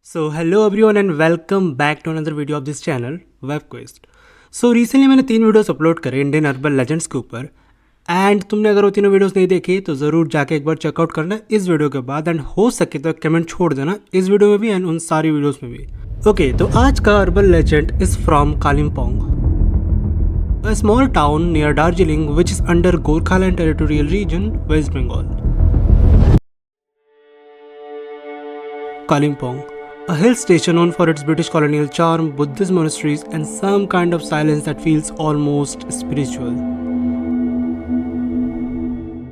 So hello everyone and welcome back to another video of this channel WebQuest. So recently मैंने 3 videos upload करे Indian urban legends के ऊपर and तुमने अगर वो तीनों वीडियोस नहीं देखी तो ज़रूर जाके एक बार चेकआउट करना इस वीडियो के बाद एंड हो सके तो कमेंट छोड़ देना इस वीडियो में भी एंड उन सारी वीडियोस में भी। ओके तो आज का urban legend is from Kalimpong, a small town near Darjeeling which is under Gorkhaland Territorial Region, West Bengal. Kalimpong, a hill station known for its British colonial charm, Buddhist monasteries, and some kind of silence that feels almost spiritual.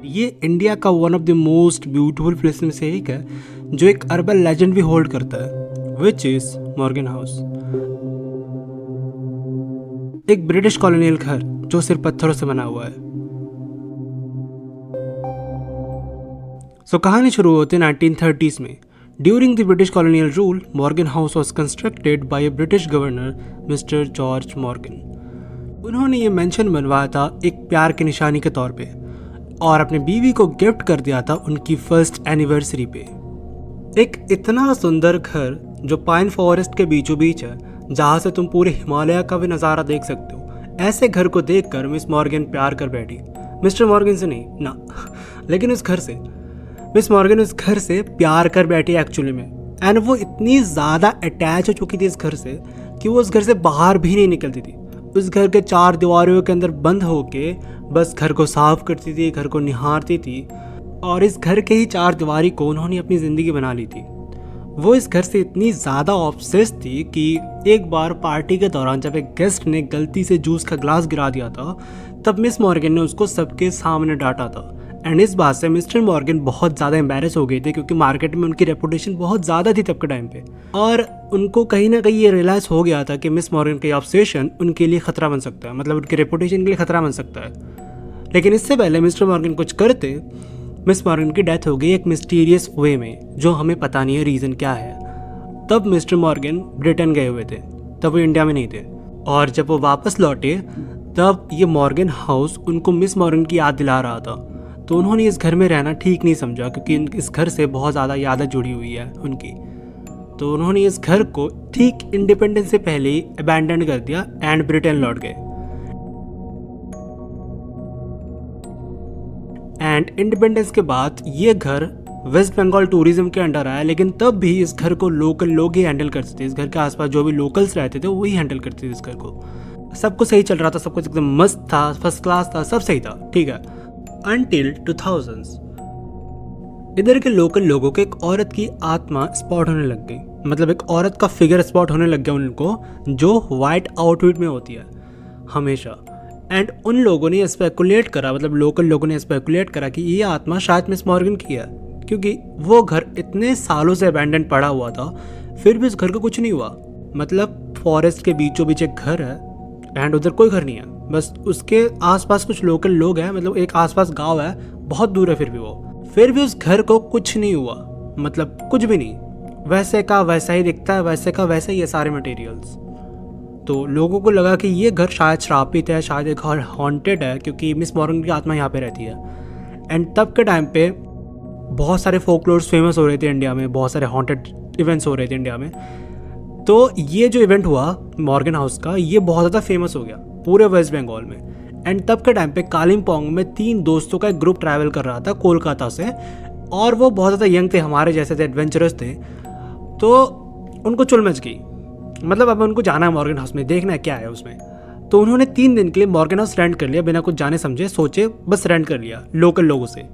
ये India का one of the most beautiful place में से एक है जो एक urban legend भी hold करता है, विच इज मॉर्गन हाउस। एक ब्रिटिश कॉलोनियल घर जो सिर्फ पत्थरों से बना हुआ है। कहानी शुरू होती है 1930s में। During the British colonial rule, Morgan House was constructed by a British governor, Mr. George Morgan. उन्होंने ये मेंशन बनवाया था एक प्यार की निशानी के तौर पे और अपनी बीवी को गिफ्ट कर दिया था उनकी फर्स्ट एनिवर्सरी पे। एक इतना सुंदर घर जो पाइन फॉरेस्ट के बीचों बीच है जहाँ से तुम पूरे हिमालय का भी नज़ारा देख सकते हो। ऐसे घर को देखकर मिस मॉर्गन प्यार कर बैठी। मिस्टर मॉर्गन से नहीं ना, लेकिन उस घर से। मिस मॉर्गन उस घर से प्यार कर बैठी एक्चुअली में एंड वो इतनी ज़्यादा अटैच हो चुकी थी इस घर से कि वो उस घर से बाहर भी नहीं निकलती थी। उस घर के 4 दीवारों के अंदर बंद होके बस घर को साफ करती थी, घर को निहारती थी और इस घर के ही 4 दीवारी को उन्होंने अपनी ज़िंदगी बना ली थी। वो इस घर से इतनी ज़्यादा ऑब्सेस्ड थी कि एक बार पार्टी के दौरान जब एक गेस्ट ने गलती से जूस का ग्लास गिरा दिया था तब मिस मॉर्गन ने उसको सबके सामने डांटा था एंड इस बात से मिस्टर मॉर्गन बहुत ज़्यादा एम्बैरेस हो गए थे क्योंकि मार्केट में उनकी रेपुटेशन बहुत ज़्यादा थी तब के टाइम पे और उनको कहीं ना कहीं ये रियलाइज़ हो गया था कि मिस मॉर्गन का ऑब्सेशन उनके लिए ख़तरा बन सकता है, मतलब उनकी रेपुटेशन के लिए ख़तरा बन सकता है। लेकिन इससे पहले मिस्टर मॉर्गन कुछ करते मिस मॉर्गन की डेथ हो गई एक मिस्टीरियस वे में जो हमें पता नहीं है रीज़न क्या है। तब मिस्टर मॉर्गन ब्रिटेन गए हुए थे, तब वो इंडिया में नहीं थे और जब वो वापस लौटे तब ये मॉर्गन हाउस उनको मिस मॉर्गन की याद दिला रहा था। तो उन्होंने इस घर में रहना ठीक नहीं समझा क्योंकि इस घर से बहुत ज़्यादा यादें जुड़ी हुई है उनकी। तो उन्होंने इस घर को ठीक इंडिपेंडेंस से पहले ही अबैंडन कर दिया एंड ब्रिटेन लौट गए। एंड इंडिपेंडेंस के बाद ये घर वेस्ट बंगाल टूरिज्म के अंडर आया, लेकिन तब भी इस घर को लोकल लोग ही हैंडल करते थे। इस घर के आसपास जो भी लोकल्स रहते थे वही हैंडल करते थे इस घर को। सब कुछ सही चल रहा था, सब कुछ एकदम मस्त था, फर्स्ट क्लास था, सब सही था, ठीक है, Until 2000s। इधर के लोकल लोगों को एक औरत की आत्मा स्पॉट होने लग गई, मतलब एक औरत का फिगर स्पॉट होने लग गया उनको जो वाइट आउटफिट में होती है हमेशा। एंड उन लोगों ने स्पेकुलेट करा, मतलब लोकल लोगों ने स्पेकुलेट करा कि ये आत्मा शायद मिस मॉर्गन की है क्योंकि वो घर इतने सालों से अबैंडन पड़ा हुआ था फिर भी उस घर को कुछ नहीं हुआ। मतलब फॉरेस्ट के बीचों बीच एक घर है एंड उधर कोई घर नहीं है, बस उसके आसपास कुछ लोकल लोग हैं, मतलब एक आसपास गांव है, बहुत दूर है, फिर भी उस घर को कुछ नहीं हुआ, मतलब कुछ भी नहीं, वैसे का वैसा ही दिखता है, वैसे का वैसे ही है सारे मटेरियल्स। तो लोगों को लगा कि ये घर शायद श्रापित है, शायद एक घर हॉन्टेड है क्योंकि मिस मॉर्गन की आत्मा यहाँ पे रहती है। एंड तब के टाइम पे बहुत सारे फोकलोर्स फेमस हो रहे थे इंडिया में, बहुत सारे हॉन्टेड इवेंट्स हो रहे थे इंडिया में। तो ये जो इवेंट हुआ मॉर्गन हाउस का, ये बहुत ज़्यादा फेमस हो गया पूरे वेस्ट बंगाल में। एंड तब के टाइम पे कालिम्पोंग में 3 दोस्तों का एक ग्रुप ट्रैवल कर रहा था कोलकाता से और वो बहुत ज़्यादा यंग थे, हमारे जैसे थे, एडवेंचरस थे। तो उनको चुल मच गई, मतलब अब उनको जाना है मॉर्गन हाउस में, देखना है क्या है उसमें। तो उन्होंने 3 दिन के लिए मॉर्गन हाउस रेंट कर लिया बिना कुछ जाने समझे, सोचे बस रेंट कर लिया लोकल लोगों से,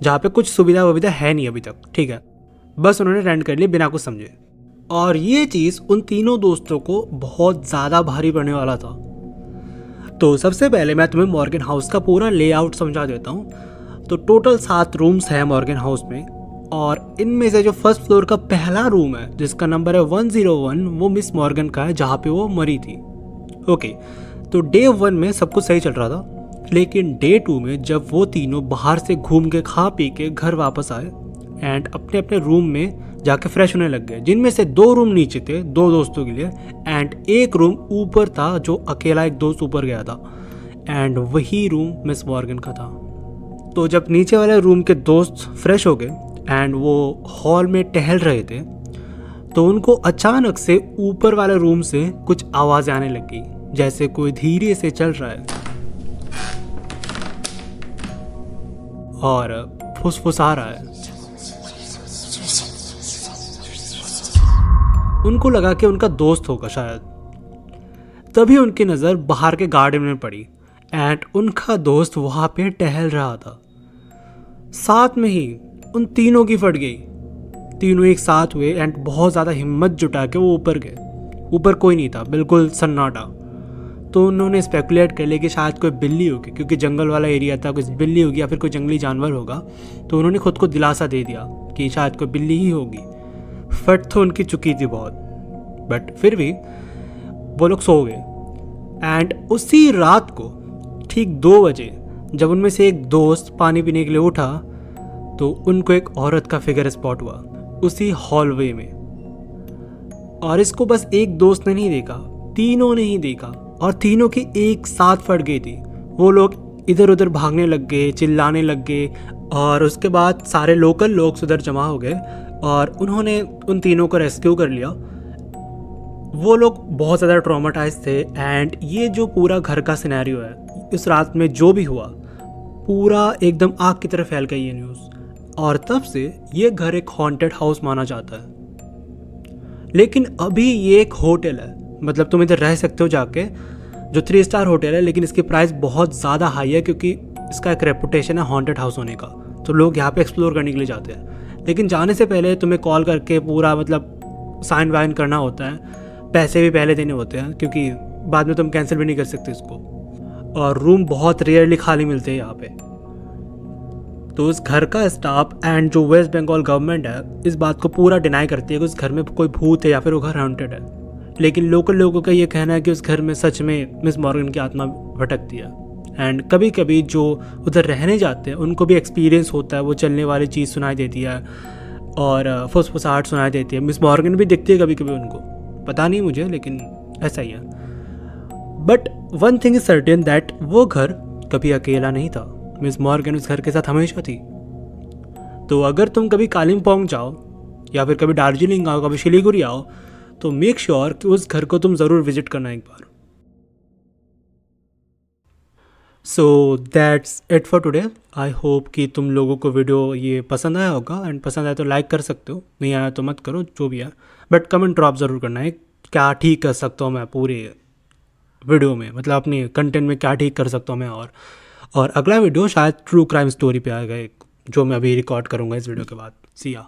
जहाँ पे कुछ सुविधा है नहीं अभी तक, ठीक है, बस उन्होंने रेंट कर लिया बिना कुछ समझे। और ये चीज़ उन तीनों दोस्तों को बहुत ज़्यादा भारी पड़ने वाला था। तो सबसे पहले मैं तुम्हें मॉर्गन हाउस का पूरा लेआउट समझा देता हूँ। तो टोटल 7 रूम्स हैं मॉर्गन हाउस में और इनमें से जो फर्स्ट फ्लोर का पहला रूम है जिसका नंबर है 101 वो मिस मॉर्गन का है जहाँ पे वो मरी थी। ओके, तो डे 1 में सब कुछ सही चल रहा था, लेकिन डे 2 में जब वो तीनों बाहर से घूम के खा पी के घर वापस आए एंड अपने अपने रूम में जाके फ्रेश होने लग गए, जिनमें से 2 रूम नीचे थे 2 दोस्तों के लिए एंड 1 रूम ऊपर था जो अकेला एक दोस्त ऊपर गया था एंड वही रूम मिस मॉर्गन का था। तो जब नीचे वाले रूम के दोस्त फ्रेश हो गए एंड वो हॉल में टहल रहे थे तो उनको अचानक से ऊपर वाले रूम से कुछ आवाज़ आने लगी, जैसे कोई धीरे से चल रहा है और फुसफुसा रहा है। उनको लगा कि उनका दोस्त होगा शायद। तभी उनकी नज़र बाहर के गार्डन में पड़ी एंड उनका दोस्त वहाँ पे टहल रहा था। साथ में ही उन तीनों की फट गई। तीनों एक साथ हुए एंड बहुत ज़्यादा हिम्मत जुटा के वो ऊपर गए। ऊपर कोई नहीं था, बिल्कुल सन्नाटा। तो उन्होंने स्पेकुलेट कर लिया कि शायद कोई बिल्ली होगी, क्योंकि जंगल वाला एरिया था, कुछ बिल्ली होगी या फिर कोई जंगली जानवर होगा। तो उन्होंने खुद को दिलासा दे दिया कि शायद कोई बिल्ली ही होगी। फट तो उनकी चुकी थी बहुत, बट फिर भी वो लोग सो गए। एंड उसी रात को ठीक 2 बजे जब उनमें से एक दोस्त पानी पीने के लिए उठा तो उनको एक औरत का फिगर स्पॉट हुआ उसी हॉलवे में। और इसको बस एक दोस्त ने नहीं देखा, तीनों ने ही देखा और तीनों की एक साथ फट गई थी। वो लोग इधर उधर भागने लग गए, चिल्लाने लग गए और उसके बाद सारे लोकल लोग उधर जमा हो गए और उन्होंने उन तीनों को रेस्क्यू कर लिया। वो लोग बहुत ज़्यादा ट्रॉमाटाइज थे एंड ये जो पूरा घर का सिनेरियो है, इस रात में जो भी हुआ पूरा एकदम आग की तरह फैल गई ये न्यूज़। और तब से ये घर एक हॉन्टेड हाउस माना जाता है। लेकिन अभी ये एक होटल है, मतलब तुम इधर रह सकते हो जाके, जो 3 स्टार होटल है, लेकिन इसकी प्राइस बहुत ज़्यादा हाई है क्योंकि इसका एक रेपुटेशन है हॉन्टेड हाउस होने का। तो लोग यहाँ पे एक्सप्लोर करने के लिए जाते हैं। लेकिन जाने से पहले तुम्हें कॉल करके पूरा मतलब साइन वाइन करना होता है, पैसे भी पहले देने होते हैं क्योंकि बाद में तुम कैंसिल भी नहीं कर सकते इसको। और रूम बहुत रेयरली खाली मिलते हैं यहाँ पे। तो उस घर का स्टाफ एंड जो वेस्ट बंगाल गवर्नमेंट है इस बात को पूरा डिनाई करती है कि उस घर में कोई भूत है या फिर वो घर हॉन्टेड है। लेकिन लोकल लोगों का ये कहना है कि उस घर में सच में मिस मॉर्गन की आत्मा भटकती है। एंड कभी कभी जो उधर रहने जाते हैं उनको भी एक्सपीरियंस होता है, वो चलने वाली चीज़ सुनाई देती है और फुसफुसाहट सुनाई देती है। मिस मॉर्गन भी दिखती है कभी कभी उनको, पता नहीं मुझे, लेकिन ऐसा ही है। But one thing is certain that वो घर कभी अकेला नहीं था। मिस मॉर्गन उस घर के साथ हमेशा थी। तो अगर तुम कभी कालिम्पोंग जाओ या फिर कभी दार्जिलिंग आओ, कभी शिलीगुड़ी आओ, तो मेक श्योर कि उस घर को तुम ज़रूर विजिट करना एक बार। So that's it for today. I hope कि तुम लोगों को वीडियो ये पसंद आया होगा एंड पसंद आया तो लाइक कर सकते हो, नहीं आया तो मत करो, जो भी है। बट कमेंट ड्रॉप ज़रूर करना है, क्या ठीक कर सकता हूँ मैं पूरे वीडियो में, मतलब अपने कंटेंट में क्या ठीक कर सकता हूँ मैं। और अगला वीडियो शायद ट्रू क्राइम स्टोरी पे आएगा एक, जो मैं अभी रिकॉर्ड करूँगा इस वीडियो के बाद। सी या।